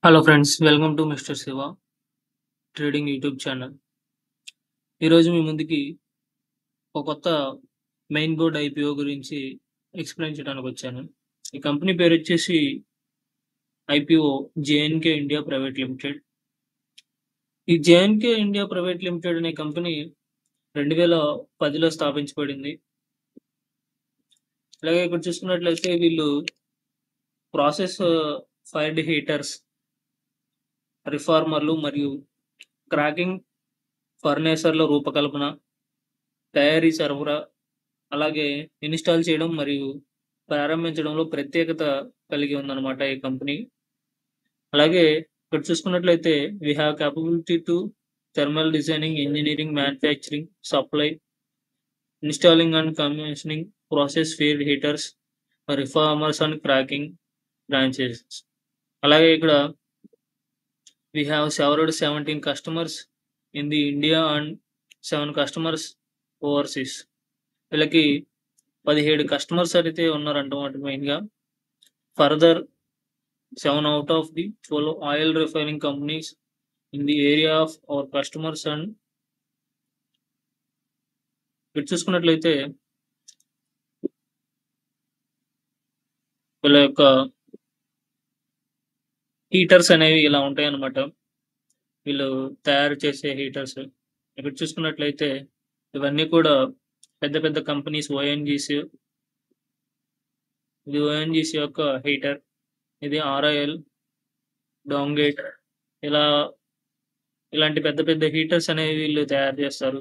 Hello friends, welcome to mister Shiva trading YouTube channel. ఈరోజు మీ ముందుకి ఒక కొత్త మెయిన్ బోర్డ్ ఐపీఓ గురించి ఎక్స్ప్లెయిన్ చేయడానికి వచ్చాను. ఈ కంపెనీ పేరు వచ్చేసి IPO J&K India private limited. ఈ జేఎన్కే ఇండియా ప్రైవేట్ లిమిటెడ్ అనే కంపెనీ 2010లో స్థాపించబడింది. అలాగే ఇక్కడ చూసుకున్నట్లయితే వీళ్ళు ప్రాసెస్ ఫైర్డ్ హీటర్స్, రిఫార్మర్లు మరియు క్రాకింగ్ ఫర్నేసర్ల రూపకల్పన, తయారీ, సరఫరా, అలాగే ఇన్‌స్టాల్ చేయడం మరియు ప్రారంభించడంలో ప్రత్యేకత కలిగి ఉందన్నమాట ఈ కంపెనీ. అలాగే ఇక్కడ చూసుకున్నట్లయితే we have capability to thermal designing, engineering, manufacturing, supply, installing and commissioning process feed heaters, reformers and cracking branches. అలాగే ఇక్కడ we have served 17 customers in the India and 7 customers overseas. వీళ్ళకి 17 కస్టమర్స్ అయితే ఉన్నారన్నమాట మెయిన్‌గా. Further 7 out of the 12 oil refining companies in the area of our customers. And ఇక్కడ చూసుకున్నట్లయితే వీళ్ళ యొక్క హీటర్స్ అనేవి ఇలా ఉంటాయన్నమాట. వీళ్ళు తయారు చేసే హీటర్స్. ఇక్కడ చూసుకున్నట్లయితే ఇవన్నీ కూడా పెద్ద పెద్ద కంపెనీస్. ఇది ఓఎన్జీసీ యొక్క హీటర్. ఇది ఆర్ఐఎల్, డాంగేట్, ఇలా ఇలాంటి పెద్ద పెద్ద హీటర్స్ అనేవి వీళ్ళు తయారు చేస్తారు.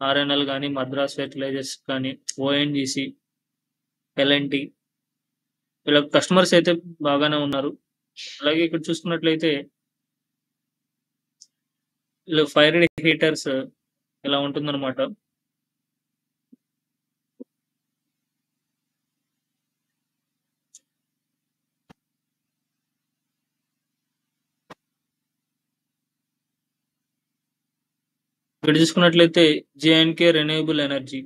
ఆర్ఎన్ఎల్ కానీ, మద్రాస్ ఫెర్టిలైజర్స్ కానీ, ఓఎన్జీసీ, ఎల్ఎన్టీ, వీళ్ళ కస్టమర్స్ అయితే బాగానే ఉన్నారు. అలాగే ఇక్కడ చూసుకున్నట్లయితే వీళ్ళు ఫైర్డ్ హీటర్స్ ఇలా ఉంటుందన్నమాట. ఇక్కడ చూసుకున్నట్లయితే JNK renewable energy,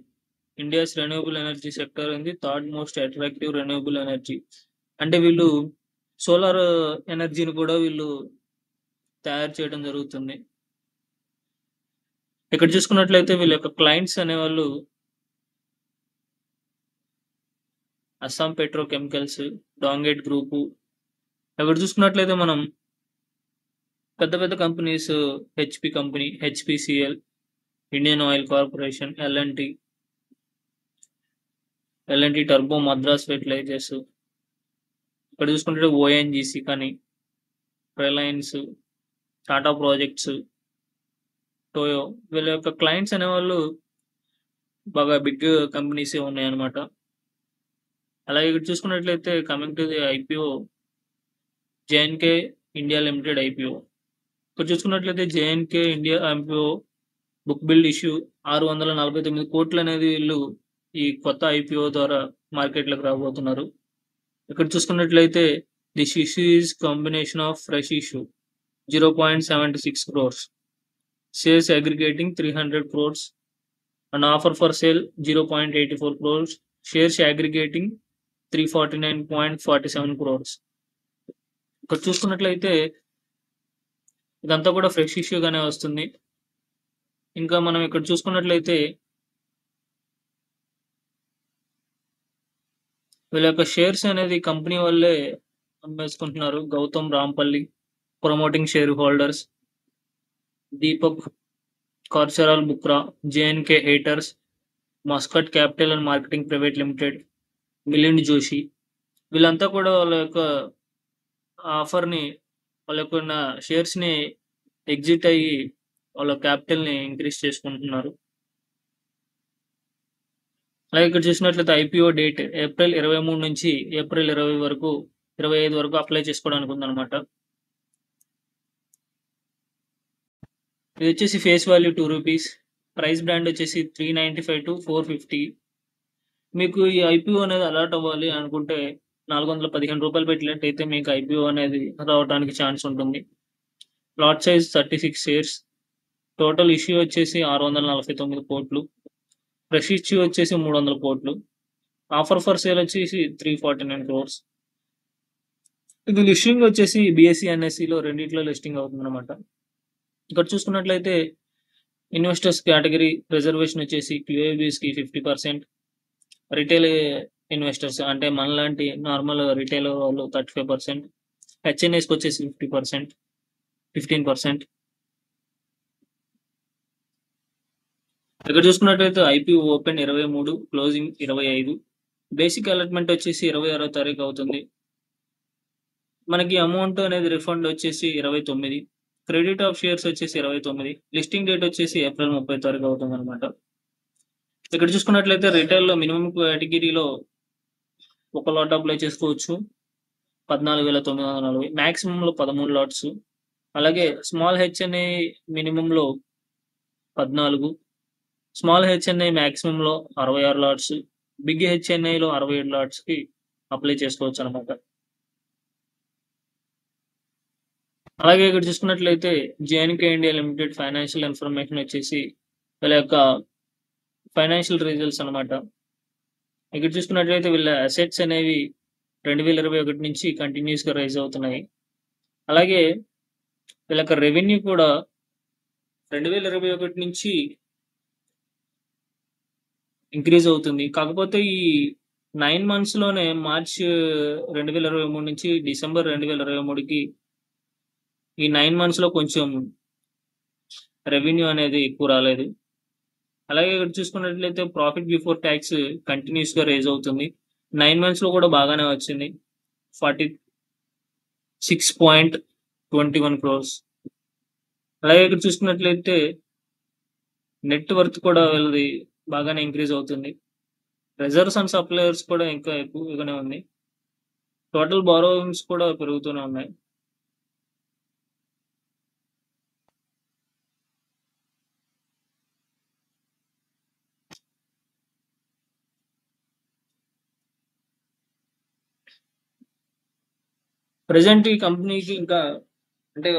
India's renewable energy sector ఉంది third most attractive renewable energy. అంటే వీళ్ళు సోలార్ ఎనర్జీని కూడా వీళ్ళు తయారు చేయడం జరుగుతుంది. ఇక్కడ చూసుకున్నట్లయితే వీళ్ళ యొక్క క్లయింట్స్ అనేవాళ్ళు అస్సాం పెట్రో కెమికల్స్, డాంగేట్ గ్రూపు. ఇక్కడ చూసుకున్నట్లయితే మనం పెద్ద పెద్ద companies, HP company, HPCL, Indian Oil Corporation, L&T turbo, Madras fertilizers. ఇక్కడ చూసుకుంటే ఓఎన్జీసీ కానీ, రిలయన్స్, టాటా ప్రాజెక్ట్స్, టోయో, వీళ్ళ యొక్క క్లయింట్స్ అనేవాళ్ళు బాగా బిగ్ కంపెనీస్ ఉన్నాయన్నమాట. అలాగే ఇక్కడ చూసుకున్నట్లయితే coming to the IPO J&K India limited IPO. ఇక్కడ చూసుకున్నట్లయితే J&K India IPO book build issue 649 కోట్లు అనేది వీళ్ళు ఈ కొత్త ఐపీఓ ద్వారా మార్కెట్లోకి రాబోతున్నారు. ఇక్కడ చూసుకున్నట్లయితే this issue is combination of fresh issue 0.76 crores, shares aggregating 300 crores, an offer for sale 0.84 crores, shares aggregating 349.47 crores. ఇక్కడ చూసుకున్నట్లయితే ఇదంతా కూడా ఫ్రెష్ ఇష్యూగానే వస్తుంది. ఇంకా మనం ఇక్కడ చూసుకున్నట్లయితే వీళ్ళ యొక్క షేర్స్ అనేది కంపెనీ వాళ్ళే అమ్మేసుకుంటున్నారు. Gautam Rampalli promoting share holders, Deepak కార్చరాల్ బుక్రా, JNK heaters, Muscat capital and marketing private limited, Milind Joshi. వీళ్ళంతా కూడా వాళ్ళ యొక్క ఆఫర్ని, వాళ్ళ యొక్క షేర్స్ని ఎగ్జిట్ అయ్యి వాళ్ళ క్యాపిటల్ని ఇంక్రీజ్ చేసుకుంటున్నారు. అలాగే ఇక్కడ చూసినట్లయితే ఐపీఓ డేట్ ఏప్రిల్ 23 నుంచి ఏప్రిల్ 25 వరకు అప్లై చేసుకోవడానికి ఉందన్నమాట. ఇది వచ్చేసి ఫేస్ వాల్యూ ₹2, ప్రైస్ బ్రాండ్ వచ్చేసి 395 to 450. మీకు ఈ ఐపీఓ అనేది అలాట్ అవ్వాలి అనుకుంటే ₹415 పెట్టినట్టయితే మీకు ఐపీఓ అనేది రావడానికి ఛాన్స్ ఉంటుంది. Lot size 36 shares, total issue వచ్చేసి 649 కోట్లు, ఫ్రెష్ ఇష్యూ వచ్చేసి 300 కోట్లు, ఆఫర్ ఫర్ సేల్ వచ్చేసి 349 crores. ఇది లిస్టింగ్ వచ్చేసి బీఎస్సీ, ఎన్ఎస్సిలో రెండిట్లో లిస్టింగ్ అవుతుందన్నమాట. ఇక్కడ చూసుకున్నట్లయితే ఇన్వెస్టర్స్ కేటగిరీ రిజర్వేషన్ వచ్చేసి క్యూఐబీస్‌కి 50%, రిటైల్ ఇన్వెస్టర్స్ అంటే మనలాంటి నార్మల్ రిటైల్ వాళ్ళు 35%, హెచ్ఎన్ఐస్‌కి వచ్చేసి 50%, 15%. ఇక్కడ చూసుకున్నట్లయితే IPO open 23, closing 25, basic allotment వచ్చేసి 26వ తారీఖు అవుతుంది. మనకి అమౌంట్ అనేది రిఫండ్ వచ్చేసి 29, క్రెడిట్ ఆఫ్ షేర్స్ వచ్చేసి 29, లిస్టింగ్ డేట్ వచ్చేసి ఏప్రిల్ 30 తారీఖు అవుతుందన్నమాట. ఇక్కడ చూసుకున్నట్లయితే రిటైల్‌లో మినిమం కేటగిరీలో ఒక లాట్ అప్లై చేసుకోవచ్చు 14,940, మాక్సిమంలో 13 లాట్స్. అలాగే స్మాల్ హెచ్ఎన్ఐ మినిమంలో 14, స్మాల్ హెచ్ఎన్ఐ మాక్సిమంలో 66 లాట్స్, బిగ్ హెచ్ఎన్ఐలో 67 లాట్స్‌కి అప్లై చేసుకోవచ్చు అనమాట. అలాగే ఇక్కడ చూసుకున్నట్లయితే JNK India limited financial information వచ్చేసి వీళ్ళ యొక్క ఫైనాన్షియల్ రిజల్ట్స్ అనమాట. ఇక్కడ చూసుకున్నట్లయితే వీళ్ళ అసెట్స్ అనేవి 2021 నుంచి కంటిన్యూస్‌గా రైజ్ అవుతున్నాయి. అలాగే వీళ్ళ యొక్క రెవెన్యూ కూడా 2021 నుంచి ఇంక్రీజ్ అవుతుంది. కాకపోతే ఈ 9 మంత్స్‌లోనే మార్చ్ 2023 నుంచి డిసెంబర్ 2023కి ఈ 9 మంత్స్‌లో కొంచెం రెవెన్యూ అనేది ఎక్కువ రాలేదు. అలాగే ఇక్కడ చూసుకున్నట్లయితే ప్రాఫిట్ బిఫోర్ టాక్స్ కంటిన్యూస్‌గా రైజ్ అవుతుంది. 9 మంత్స్‌లో కూడా బాగానే వచ్చింది. 46.21 క్రోర్స్. అలాగే ఇక్కడ చూసుకున్నట్లయితే నెట్ వర్త్ కూడా వీళ్ళది బాగానే ఇంక్రీజ్ అవుతుంది. రిజర్వ్స్ అండ్ సప్లయర్స్ కూడా ఇంకా ఎక్కువగానే ఉంది. టోటల్ బారోయింగ్స్ కూడా పెరుగుతూనే ఉన్నాయి. ప్రెజెంట్ ఈ కంపెనీకి ఇంకా అంటే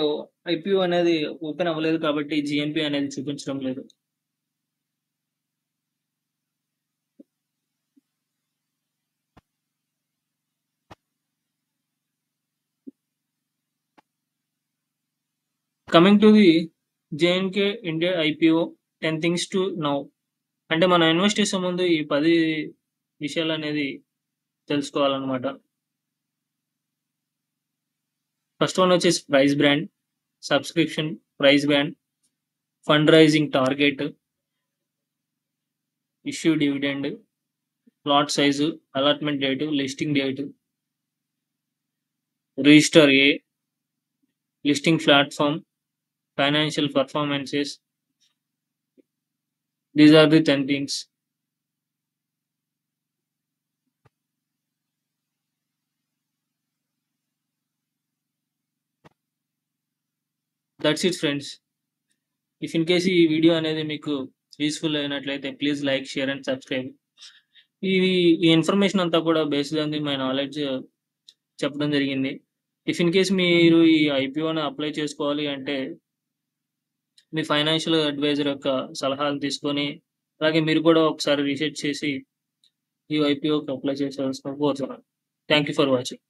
ఐపీఓ అనేది ఓపెన్ అవ్వలేదు కాబట్టి జీఎన్పీ అనేది చూపించడం లేదు. Coming to the J&K India IPO 10 things to now. అంటే మనం ఇన్వెస్ట్ చేసే ముందు ఈ 10 విషయాలు అనేది తెలుసుకోవాలన్నమాట. ఫస్ట్ వన్ వచ్చేసి price brand, subscription price band, fund raising target, issue dividend, lot size, allotment date, listing date, register A, listing platform, financial performances. These are the 10 things. That's it, friends. If in case ఈ video అనేది మీకు useful అయినట్లయితే please like, share and subscribe. ఈ information అంతా కూడా based on the my knowledge చెప్పడం జరిగింది. If in case మీరు ఈ ఐపీఓని అప్లై చేసుకోవాలి అంటే మీ ఫైనాన్షియల్ అడ్వైజర్ యొక్క సలహాలు తీసుకొని అలాగే మీరు కూడా ఒకసారి రీసెర్చ్ చేసి ఈ ఐపీఓకి అప్లై చేసేవాల్సిన కోరుతున్నాను. Thank you for watching.